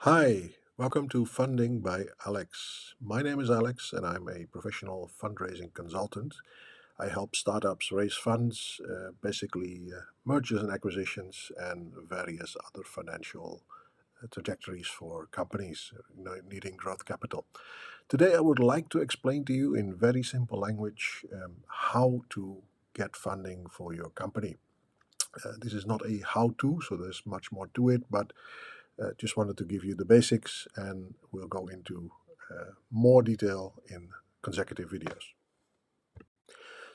Hi, welcome to Funding by Alex. My name is Alex and I'm a professional fundraising consultant. I help startups raise funds, basically mergers and acquisitions, and various other financial trajectories for companies needing growth capital. Today, I would like to explain to you in very simple language how to get funding for your company. This is not a how to, so there's much more to it, but just wanted to give you the basics, and we'll go into more detail in consecutive videos.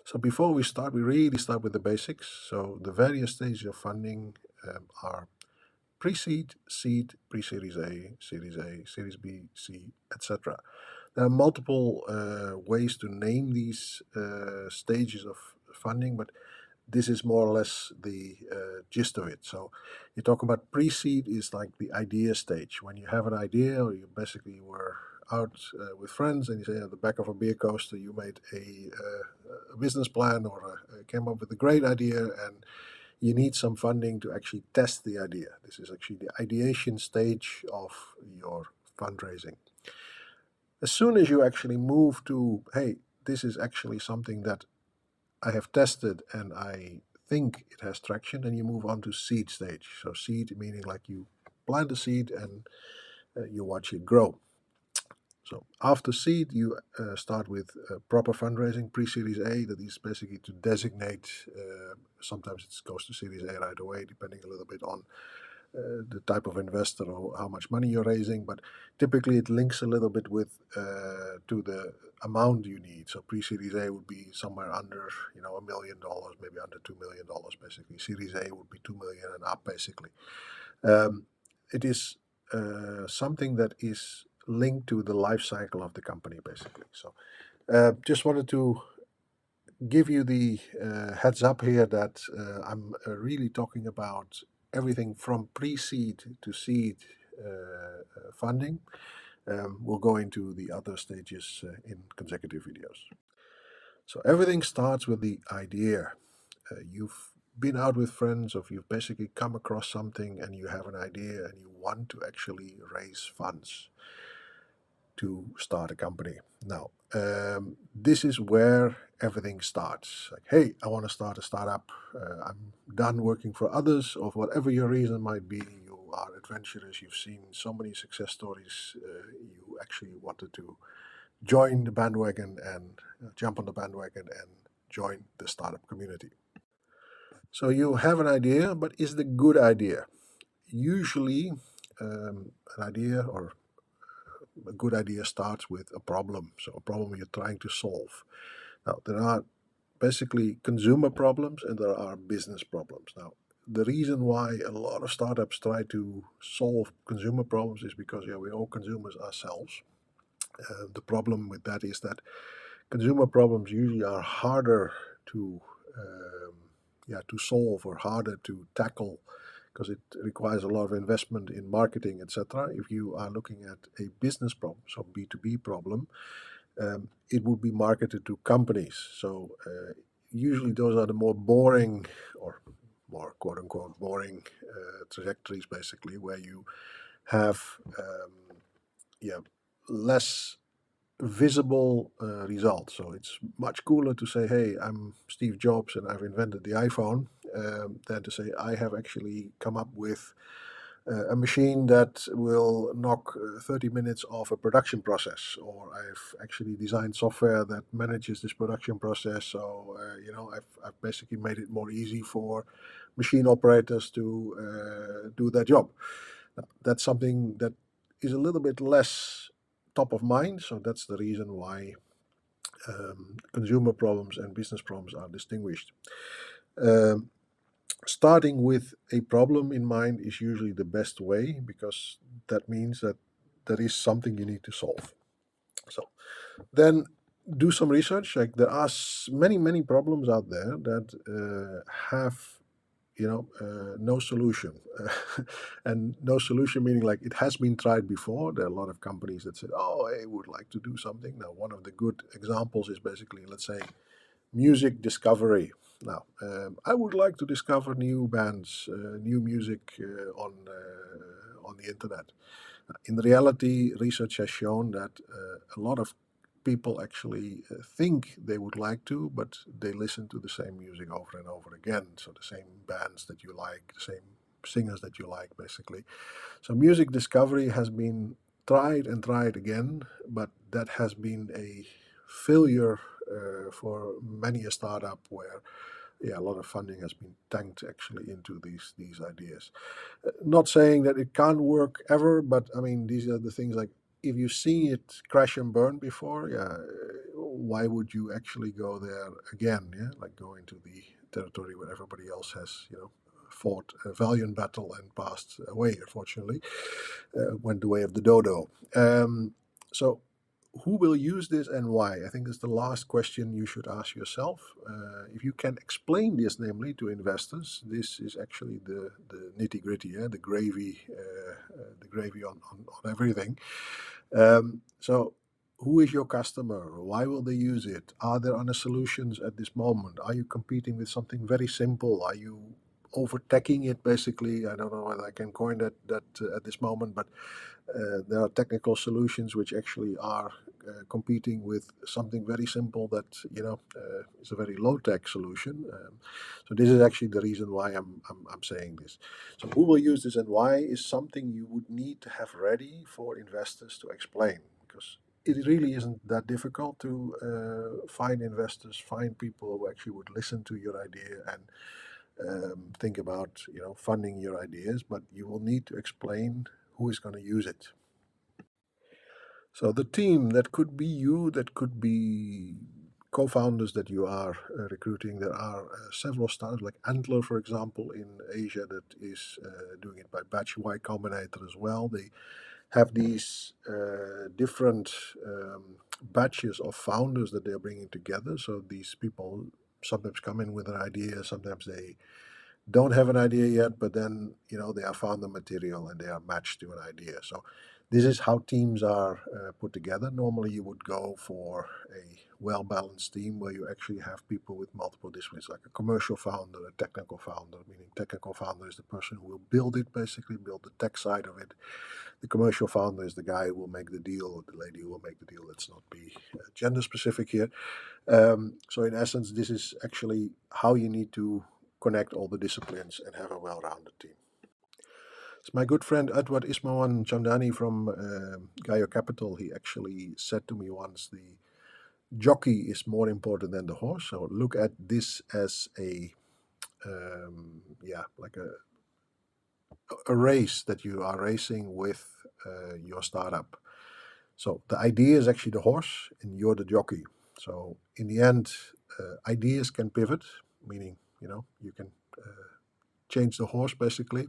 So before we start, we really start with the basics. So the various stages of funding are pre-seed, seed, pre-series A, Series B, C, etc. There are multiple ways to name these stages of funding, but this is more or less the gist of it. So you talk about pre-seed is like the idea stage. When you have an idea, or you basically were out with friends and you say at the back of a beer coaster you made a business plan or came up with a great idea, and you need some funding to actually test the idea. This is actually the ideation stage of your fundraising. As soon as you actually move to, hey, this is actually something that I have tested and I think it has traction, and you move on to seed stage. So seed meaning like you plant a seed and you watch it grow. So after seed, you start with proper fundraising, pre-series A. That is basically to designate. Sometimes it goes to series A right away, depending a little bit on the type of investor or how much money you're raising. But typically, it links a little bit with to the amount you need. So pre-series A would be somewhere under, $1 million, maybe under $2 million. Basically, Series A would be 2 million and up. Basically, it is something that is linked to the life cycle of the company. Basically, so just wanted to give you the heads up here that I'm really talking about everything from pre-seed to seed funding. We'll go into the other stages in consecutive videos. So everything starts with the idea. You've been out with friends, or you've basically come across something and you have an idea and you want to actually raise funds to start a company. Now, this is where everything starts. Like, hey, I want to start a startup. I'm done working for others, or for whatever your reason might be. You are adventurous. You've seen so many success stories. You actually wanted to join the bandwagon and jump on the bandwagon and join the startup community. So you have an idea, but is it a good idea? Usually, an idea or a good idea starts with a problem. So a problem you're trying to solve. Now, there are basically consumer problems and there are business problems. Now, the reason why a lot of startups try to solve consumer problems is because we're all consumers ourselves. The problem with that is that consumer problems usually are harder to to solve or harder to tackle because it requires a lot of investment in marketing, etc. If you are looking at a business problem, so B2B problem, it would be marketed to companies. So usually those are the more boring or more quote unquote boring trajectories, basically, where you have less visible results. So it's much cooler to say, "Hey, I'm Steve Jobs and I've invented the iPhone," than to say, "I have actually come up with a machine that will knock 30 minutes off a production process, or I've actually designed software that manages this production process. So I've basically made it more easy for machine operators to do their job." Now, that's something that is a little bit less top of mind. So that's the reason why consumer problems and business problems are distinguished. Um, Starting with a problem in mind is usually the best way, because that means that there is something you need to solve. So then do some research. Like, there are many problems out there that have no solution. And no solution meaning like it has been tried before. There are a lot of companies that said, oh, I would like to do something. Now, one of the good examples is basically, let's say, music discovery. Now, I would like to discover new bands, new music on the internet. In reality, research has shown that a lot of people actually think they would like to, but they listen to the same music over and over again. So the same bands that you like, the same singers that you like, basically. So music discovery has been tried and tried again, but that has been a failure for many a startup where a lot of funding has been tanked actually into these ideas. Not saying that it can't work ever, but I mean these are the things like if you see it crash and burn before, why would you actually go there again? Yeah, like go into the territory where everybody else has, fought a valiant battle and passed away, unfortunately, went the way of the dodo. So who will use this and why? I think that's the last question you should ask yourself. If you can explain this, namely to investors, this is actually the nitty gritty, the gravy on everything. So, who is your customer? Why will they use it? Are there other solutions at this moment? Are you competing with something very simple? Are you overtaking it? Basically, I don't know whether I can coin that at this moment, but there are technical solutions which actually are competing with something very simple that is a very low tech solution. So this is actually the reason why I'm saying this. So who will use this and why is something you would need to have ready for investors to explain, because it really isn't that difficult to find investors, find people who actually would listen to your idea and think about funding your ideas, but you will need to explain who is going to use it. So the team, that could be you, that could be co-founders that you are recruiting. There are several startups like Antler, for example, in Asia that is doing it by batch Y Combinator as well. They have these different batches of founders that they're bringing together. So these people sometimes come in with an idea, sometimes they don't have an idea yet, but then they are founder material and they are matched to an idea. So this is how teams are put together. Normally, you would go for a well-balanced team where you actually have people with multiple disciplines, like a commercial founder, a technical founder. Meaning, technical founder is the person who will build it, basically build the tech side of it. The commercial founder is the guy who will make the deal, or the lady who will make the deal. Let's not be gender specific here. So in essence, this is actually how you need to connect all the disciplines and have a well-rounded team. It's my good friend Edward Ismawan Chandani from Gaia Capital. He actually said to me once, the jockey is more important than the horse. So look at this as like a race that you are racing with your startup. So the idea is actually the horse, and you're the jockey. So in the end, ideas can pivot, meaning you can change the horse basically,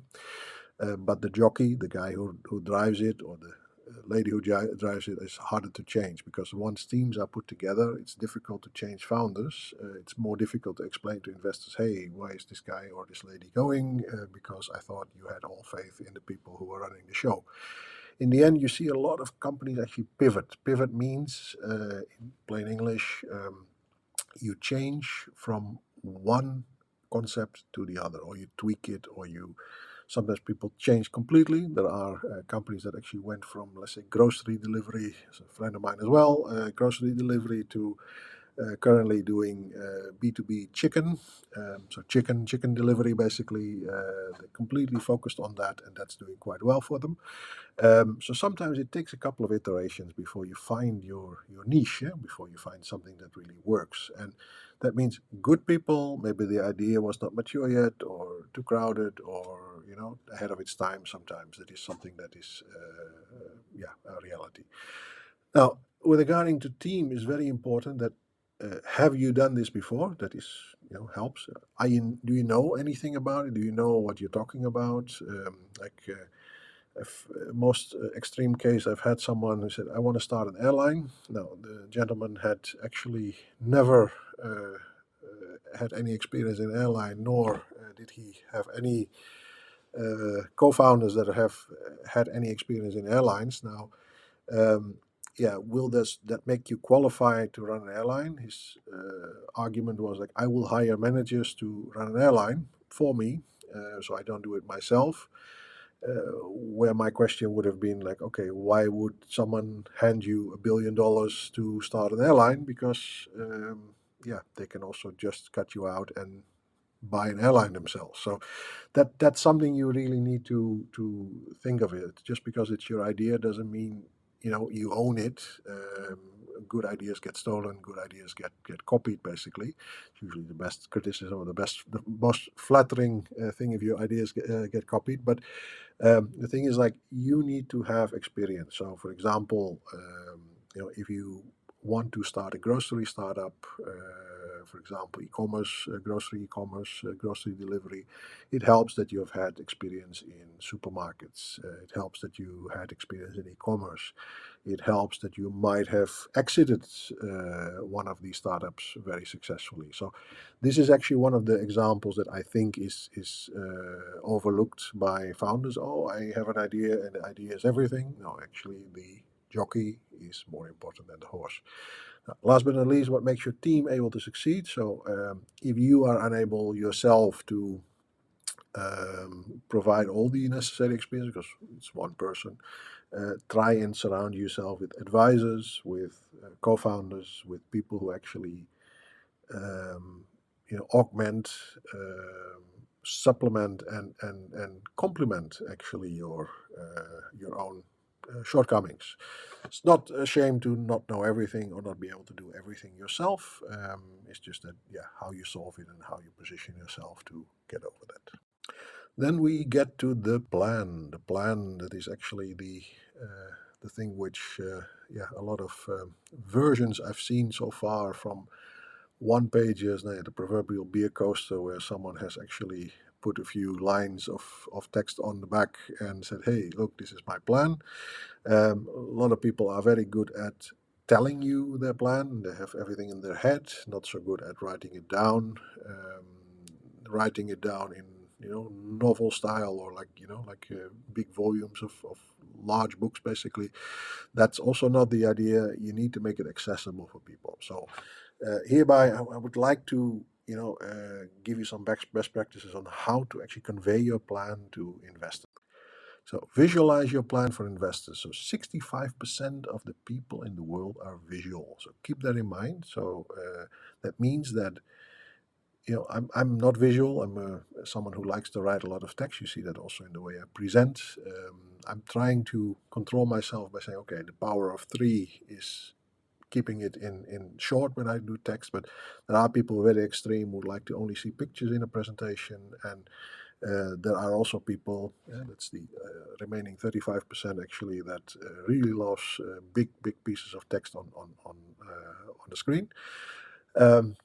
but the jockey, the guy who drives it, or the lady who drives it, is harder to change, because once teams are put together, it's difficult to change founders. It's more difficult to explain to investors, hey, why is this guy or this lady going? Because I thought you had all faith in the people who were running the show. In the end, you see a lot of companies actually pivot. Pivot means, in plain English, you change from one concept to the other, or you tweak it, or you sometimes people change completely. There are companies that actually went from, let's say, grocery delivery, as a friend of mine as well, grocery delivery to currently doing B2B chicken. So chicken delivery, basically. They're completely focused on that, and that's doing quite well for them. So sometimes it takes a couple of iterations before you find your niche, before you find something that really works. And that means good people, maybe the idea was not mature yet, or too crowded, or ahead of its time. Sometimes it is something that is a reality. Now, with regarding to team, is very important that have you done this before? That is, helps. Do you know anything about it? Do you know what you're talking about? Most extreme case, I've had someone who said, I want to start an airline. Now, the gentleman had actually never had any experience in airline, nor did he have any co-founders that have had any experience in airlines. Now, um, will that make you qualified to run an airline? His argument was like, I will hire managers to run an airline for me, so I don't do it myself. Where my question would have been like, okay, why would someone hand you $1 billion to start an airline? Because yeah, they can also just cut you out and buy an airline themselves. So that's something you really need to think of it. Just because it's your idea doesn't mean you own it. Good ideas get stolen. Good ideas get copied. Basically, it's usually the best criticism or the most flattering thing if your ideas get copied. But the thing is, like, you need to have experience. So, for example, if you want to start a grocery startup, for example, e-commerce, grocery e-commerce, grocery delivery, it helps that you have had experience in supermarkets. It helps that you had experience in e-commerce. It helps that you might have exited one of these startups very successfully. So this is actually one of the examples that I think is overlooked by founders. Oh, I have an idea, and the idea is everything. No, actually, the jockey is more important than the horse. Last but not least, what makes your team able to succeed? So, if you are unable yourself to provide all the necessary experience, because it's one person, try and surround yourself with advisors, with co-founders, with people who actually um, augment, supplement, and complement actually your own shortcomings. It's not a shame to not know everything or not be able to do everything yourself. It's just that, yeah, how you solve it and how you position yourself to get over that. Then we get to the plan. The plan that is actually the thing which, yeah, a lot of versions I've seen so far, from one page is the proverbial beer coaster where someone has actually put a few lines of text on the back and said, hey, look, this is my plan. A lot of people are very good at telling you their plan. They have everything in their head, not so good at writing it down. Writing it down in novel style, or like big volumes of large books, basically. That's also not the idea. You need to make it accessible for people. So hereby, I would like to give you some best practices on how to actually convey your plan to investors. So visualize your plan for investors. So 65% of the people in the world are visual. So keep that in mind. So that means that I'm not visual. I'm someone who likes to write a lot of text. You see that also in the way I present. I'm trying to control myself by saying, okay, the power of three is keeping it in short when I do text. But there are people very extreme who like to only see pictures in a presentation, and there are also people, that's the remaining 35% actually, that really loves big pieces of text on the screen. Um,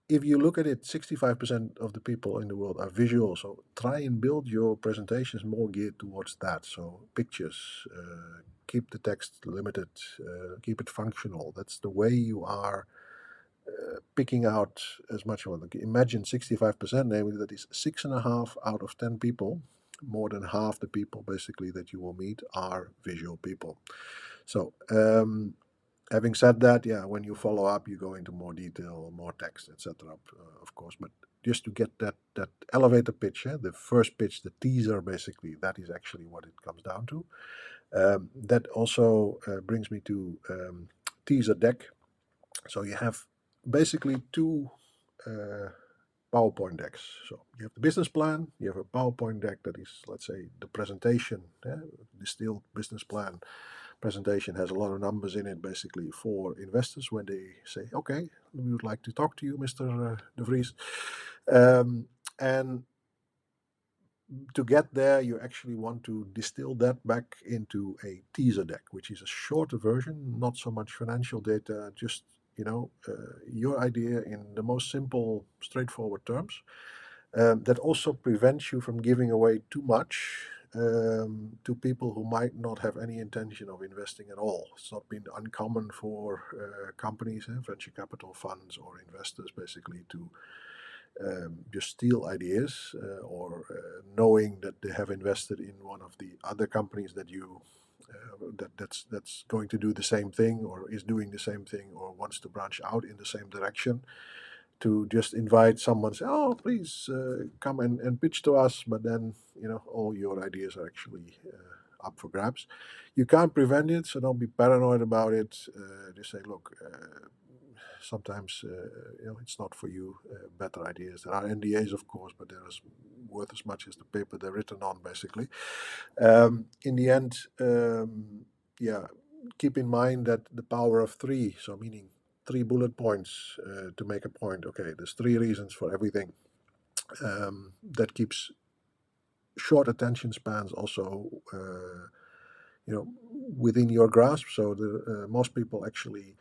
if you look at it, 65% of the people in the world are visual. So try and build your presentations more geared towards that. So pictures, keep the text limited, keep it functional. That's the way you are picking out as much of it. Imagine 65%, namely that is 6.5 out of 10 people. More than half the people basically that you will meet are visual people. So having said that, yeah, when you follow up, you go into more detail, more text, etc. Of course, but just to get that elevator pitch, the first pitch, the teaser, basically, that is actually what it comes down to. That also brings me to teaser deck. So you have basically two uh, PowerPoint decks. So you have the business plan, you have a PowerPoint deck that is, let's say, the presentation, distilled business plan presentation, has a lot of numbers in it, basically, for investors when they say, okay, we would like to talk to you, Mr. De Vries. And to get there, you actually want to distill that back into a teaser deck, which is a shorter version, not so much financial data, just your idea in the most simple, straightforward terms. That also prevents you from giving away too much to people who might not have any intention of investing at all. It's not been uncommon for companies, venture capital funds or investors, basically, to just steal ideas, or knowing that they have invested in one of the other companies that that's going to do the same thing, or is doing the same thing, or wants to branch out in the same direction, to just invite someone, say, "Oh, please come and pitch to us," but then all your ideas are actually up for grabs. You can't prevent it, so don't be paranoid about it. Just say, "Look, sometimes it's not for you. Better ideas. There are NDAs, of course, but they're as worth as much as the paper they're written on, basically." In the end, yeah, keep in mind that the power of three, so meaning three bullet points to make a point. Okay, there's three reasons for everything. That keeps short attention spans also, within your grasp. So most people actually,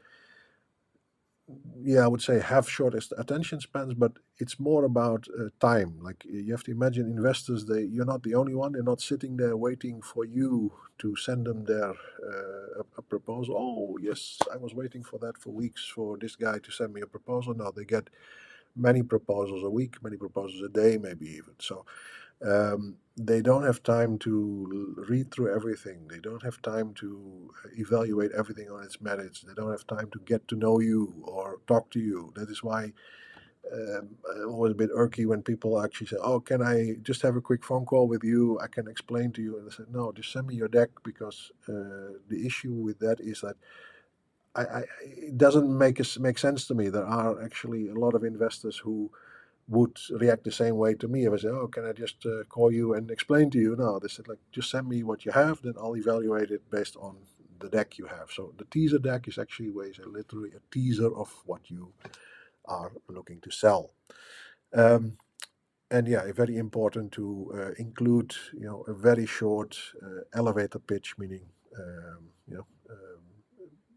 yeah, I would say have shortest attention spans, but it's more about time. Like you have to imagine investors, you're not the only one. They're not sitting there waiting for you to send them their a proposal. Oh yes, I was waiting for that for weeks for this guy to send me a proposal. Now they get many proposals a week, many proposals a day, maybe even. So they don't have time to read through everything. They don't have time to evaluate everything on its merits. They don't have time to get to know you or talk to you. That is why I'm always a bit irky when people actually say, "Oh, can I just have a quick phone call with you? I can explain to you." And I said, "No, just send me your deck because the issue with that is that it doesn't make sense to me. There are actually a lot of investors who would react the same way to me if I say, "Oh, can I just call you and explain to you?" No, they said, like, just send me what you have, then I'll evaluate it based on the deck you have. So the teaser deck is actually ways literally a teaser of what you are looking to sell. Um, and yeah, very important to include, a very short elevator pitch, meaning,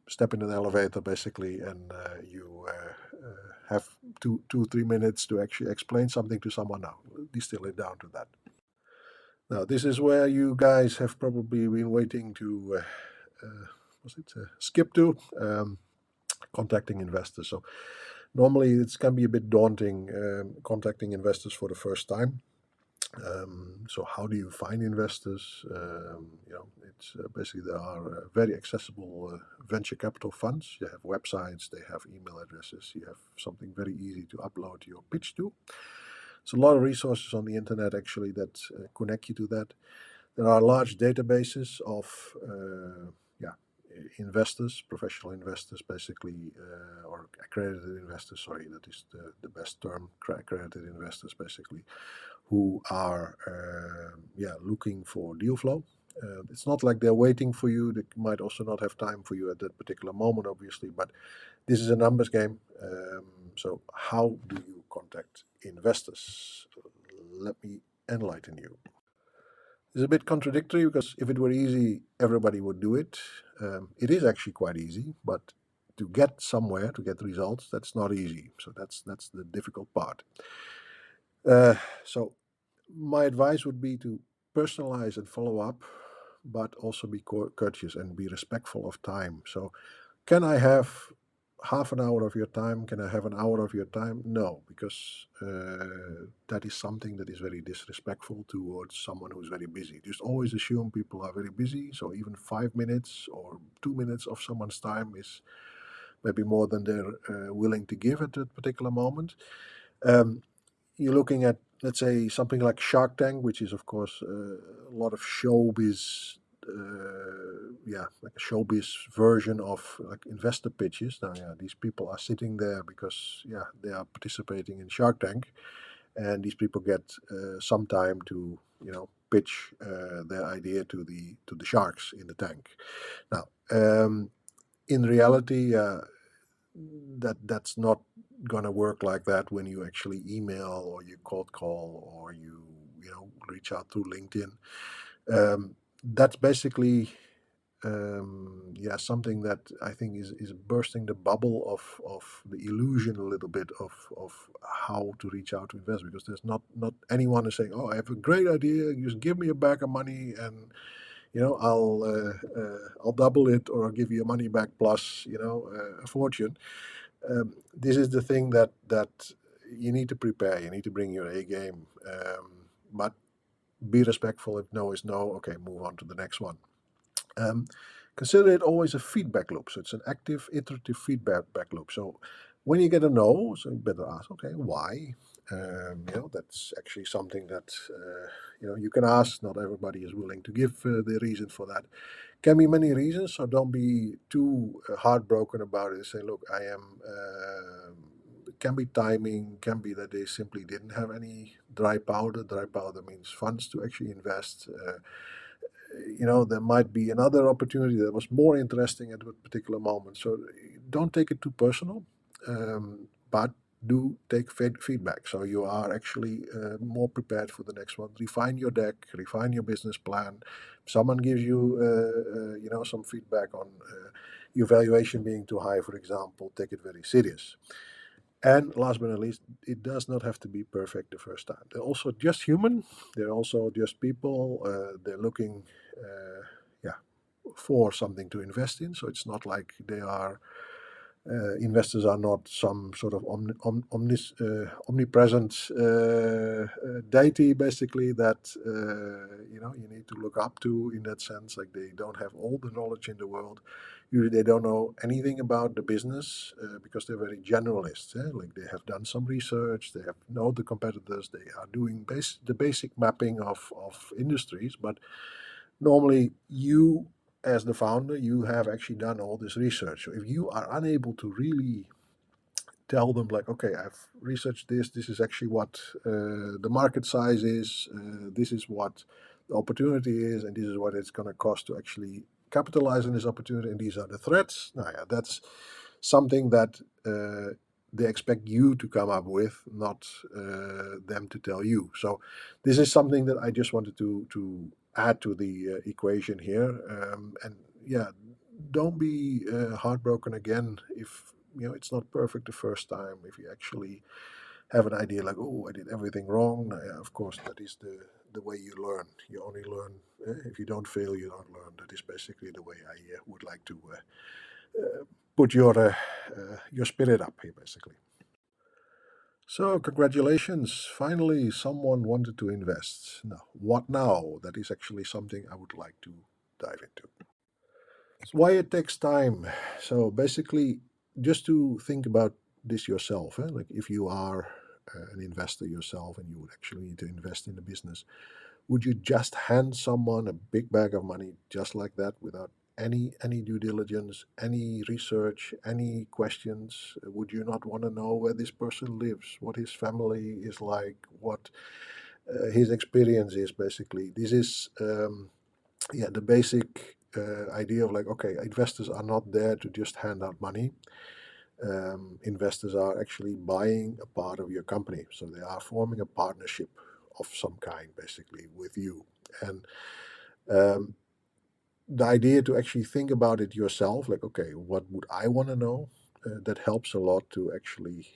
step in an elevator basically, and you have 2 3 minutes to actually explain something to someone. Now distill it down to that. Now this is where you guys have probably been waiting to was it skip to, contacting investors. So normally it can be a bit daunting, contacting investors for the first time. So how do you find investors? It's basically there are very accessible venture capital funds. You have websites, they have email addresses, you have something very easy to upload your pitch to. There's a lot of resources on the internet actually that connect you to that. There are large databases of yeah, investors, professional investors, basically, or accredited investors. Sorry, that is the best term. Accredited investors, basically, who are yeah, looking for deal flow. It's not like they're waiting for you. They might also not have time for you at that particular moment, obviously. But this is a numbers game. So how do you contact investors? Let me enlighten you. It's a bit contradictory because if it were easy, everybody would do it. It is actually quite easy, but to get somewhere, to get results, that's not easy. So that's the difficult part. So my advice would be to personalize and follow up, but also be courteous and be respectful of time. So can I have half an hour of your time? Can I have an hour of your time? No, because that is something that is very disrespectful towards someone who's very busy. Just always assume people are very busy. So even 5 minutes or 2 minutes of someone's time is maybe more than they're willing to give at that particular moment. Um, you're looking at, let's say, something like Shark Tank, which is of course a lot of showbiz, yeah, like a showbiz version of like investor pitches. Now, yeah, these people are sitting there because yeah, they are participating in Shark Tank, and these people get some time to pitch their idea to the sharks in the tank. Now, in reality, that's not gonna work like that when you actually email or you cold call or you reach out through LinkedIn. That's basically yeah, something that I think is bursting the bubble of the illusion a little bit of how to reach out to investors, because there's not anyone is saying, "Oh, I have a great idea, just give me a bag of money and I'll double it, or I'll give you money back plus a fortune." This is the thing that you need to prepare. You need to bring your A game, but be respectful. If no is no, okay, move on to the next one. Um, consider it always a feedback loop. So it's an active, iterative feedback loop. So When you get a no, so you better ask, okay, why? That's actually something that you can ask. Not everybody is willing to give the reason for that. Can be many reasons, so don't be too heartbroken about it. Say, look, I am. It can be timing. Can be that they simply didn't have any dry powder. Dry powder means funds to actually invest. There might be another opportunity that was more interesting at a particular moment. So don't take it too personal, but do take feedback. So you are actually more prepared for the next one. Refine your deck, refine your business plan. Someone gives you, some feedback on your valuation being too high, for example. Take it very serious. And last but not least, it does not have to be perfect the first time. They're also just human. They're also just people. They're looking, yeah, for something to invest in. So it's not like they are investors are not some sort of omnipresent deity, basically, that you need to look up to in that sense. Like they don't have all the knowledge in the world. Usually, they don't know anything about the business because they're very generalists. Like they have done some research, they have know the competitors, they are doing the basic mapping of industries, but normally you as the founder, you have actually done all this research. So if you are unable to really tell them like, okay, I've researched this, this is actually what the market size is, this is what the opportunity is, and this is what it's going to cost to actually capitalize on this opportunity, and these are the threats. Now, yeah, that's something that they expect you to come up with, not them to tell you. So this is something that I just wanted to add to the equation here. And yeah, don't be heartbroken again if it's not perfect the first time. If you actually have an idea like, oh, I did everything wrong. Now, yeah, of course, that is the way you learn. You only learn if you don't fail, you don't learn. That is basically the way I would like to put your spirit up here, basically. So, congratulations! Finally, someone wanted to invest. Now, what now? That is actually something I would like to dive into. Why it takes time. So basically, just to think about this yourself, like if you are an investor yourself and you would actually need to invest in a business, would you just hand someone a big bag of money just like that without any due diligence, any research, any questions? Would you not want to know where this person lives, what his family is like, what his experience is? Basically, this is the basic idea of like, okay, investors are not there to just hand out money. Investors are actually buying a part of your company, so they are forming a partnership of some kind, basically, with you. And um, the idea to actually think about it yourself, like, okay, what would I want to know? That helps a lot to actually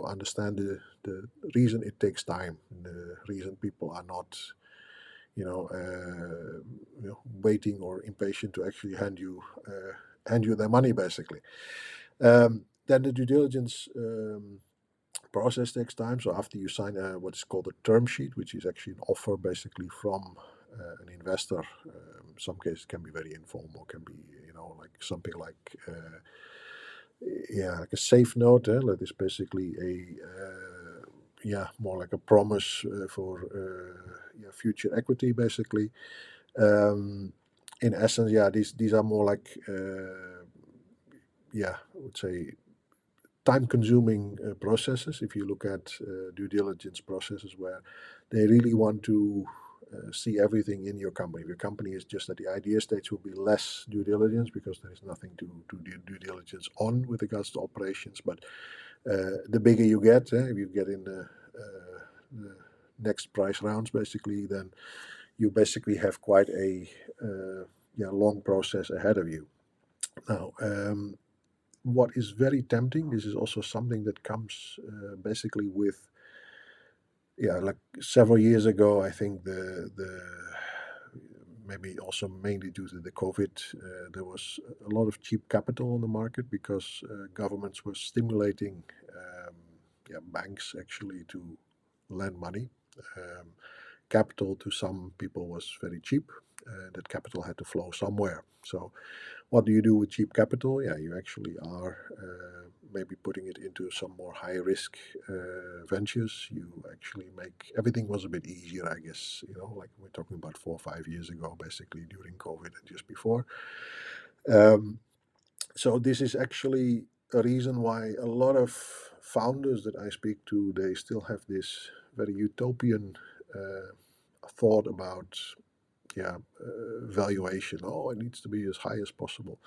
understand the reason it takes time, the reason people are not waiting or impatient to actually hand you their money, basically. Then the due diligence process takes time. So after you sign what is called a term sheet, which is actually an offer, basically from an investor. Some cases can be very informal, can be like something like like a safe note. That is basically a more like a promise for future equity, basically. In essence, these are more like I would say time-consuming processes. If you look at due diligence processes where they really want to see everything in your company. If your company is just at the idea stage, will be less due diligence because there is nothing to do due diligence on with regards to operations. But the bigger you get, if you get in the next price rounds, basically, then you basically have quite a long process ahead of you. Now, what is very tempting, this is also something that comes basically with, like several years ago, I think the maybe also mainly due to the COVID, there was a lot of cheap capital on the market because governments were stimulating banks actually to lend money. Capital to some people was very cheap. that capital had to flow somewhere. So what do you do with cheap capital? Yeah, you actually are maybe putting it into some more high risk ventures. You actually make everything was a bit easier, I guess. Like we're talking about 4 or 5 years ago, basically during COVID and just before. Um, so this is actually a reason why a lot of founders that I speak to, they still have this very utopian uh, thought about valuation. Oh, it needs to be as high as possible.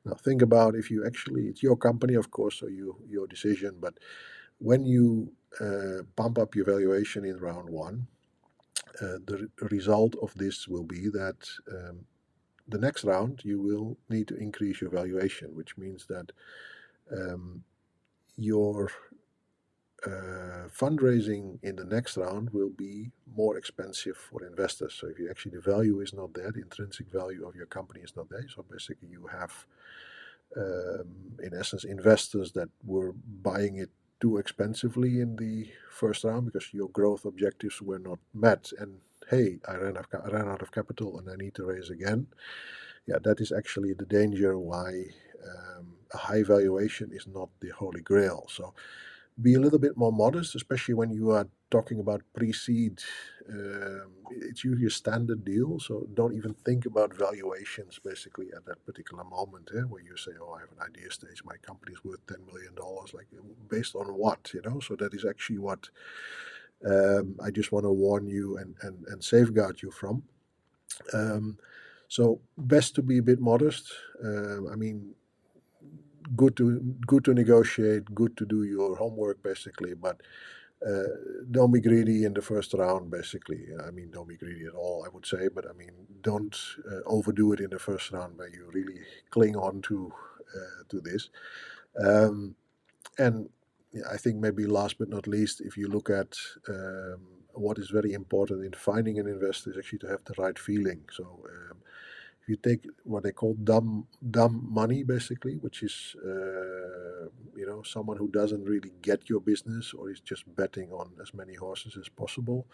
Now think about if you actually, it's your company, of course, so your decision. But when you bump up your valuation in round one, the result of this will be that the next round you will need to increase your valuation, which means that your fundraising in the next round will be more expensive for investors. So if you actually the value is not there, the intrinsic value of your company is not there. So basically, you have in essence investors that were buying it too expensively in the first round because your growth objectives were not met. And hey, I ran out of capital and I need to raise again. Yeah, that is actually the danger why a high valuation is not the holy grail. So be a little bit more modest, especially when you are talking about pre-seed. It's usually a standard deal, so don't even think about valuations basically at that particular moment, where you say, "Oh, I have an idea stage. My company is worth $10 million." Like based on what, So that is actually what I just want to warn you and safeguard you from. So best to be a bit modest. I mean, good to negotiate, good to do your homework basically, but uh, don't be greedy in the first round basically. I mean, don't be greedy at all, I would say, but I mean, don't overdo it in the first round where you really cling on to this. Um, and yeah, I think maybe last but not least, if you look at what is very important in finding an investor is actually to have the right feeling. So if you take what they call dumb money, basically, which is someone who doesn't really get your business or is just betting on as many horses as possible,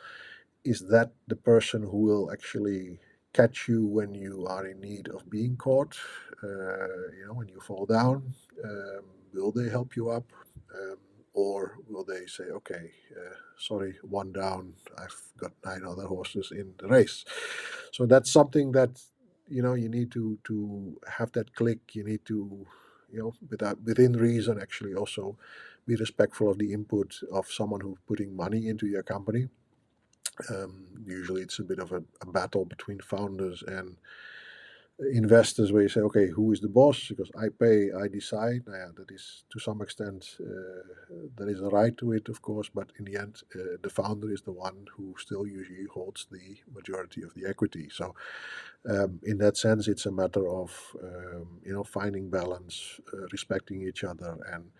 is that the person who will actually catch you when you are in need of being caught? When you fall down, will they help you up? Um, or will they say, okay, sorry, one down, I've got 9 other horses in the race? So that's something that you need to have that click. You need to within reason actually also be respectful of the input of someone who's putting money into your company. Usually it's a bit of a battle between founders and investors where you say, okay, who is the boss? Because I pay, I decide. Now, yeah, that is to some extent, there is a right to it, of course, but in the end, the founder is the one who still usually holds the majority of the equity. So, in that sense, it's a matter of, finding balance, respecting each other, and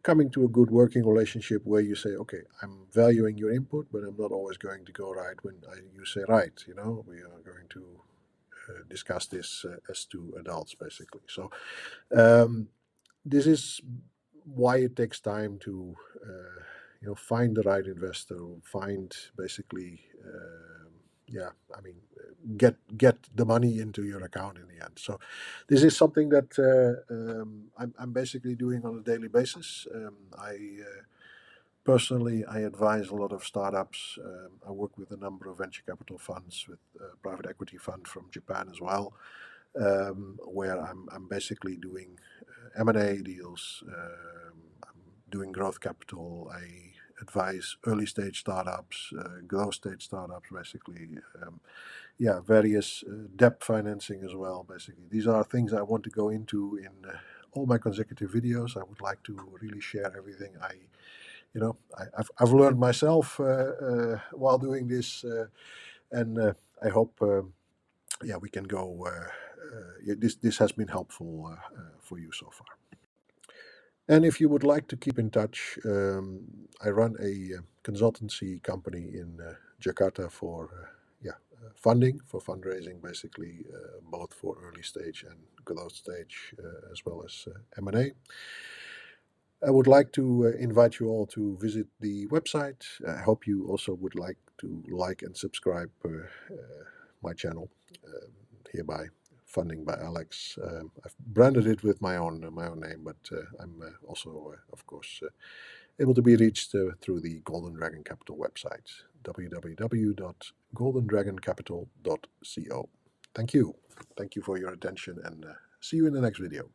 coming to a good working relationship where you say, okay, I'm valuing your input, but I'm not always going to go right when you say right. We are going to discuss this as two adults, basically. So this is why it takes time to, find the right investor, find basically, yeah, I mean, get the money into your account in the end. So this is something that I'm basically doing on a daily basis. I personally, I advise a lot of startups. I work with a number of venture capital funds, with a private equity fund from Japan as well, where I'm basically doing M&A deals. I'm doing growth capital. I advise early stage startups, growth stage startups, basically. Various debt financing as well. Basically, these are things I want to go into in all my consecutive videos. I would like to really share everything I've learned myself while doing this, and I hope we can go. This has been helpful for you so far. And if you would like to keep in touch, I run a consultancy company in Jakarta for funding, for fundraising, basically both for early stage and growth stage, as well as M&A. I would like to invite you all to visit the website. I hope you also would like to like and subscribe my channel, hereby Funding by Alex. I've branded it with my own name, but I'm also, of course, able to be reached through the Golden Dragon Capital website, www.goldendragoncapital.co. Thank you. Thank you for your attention, and see you in the next video.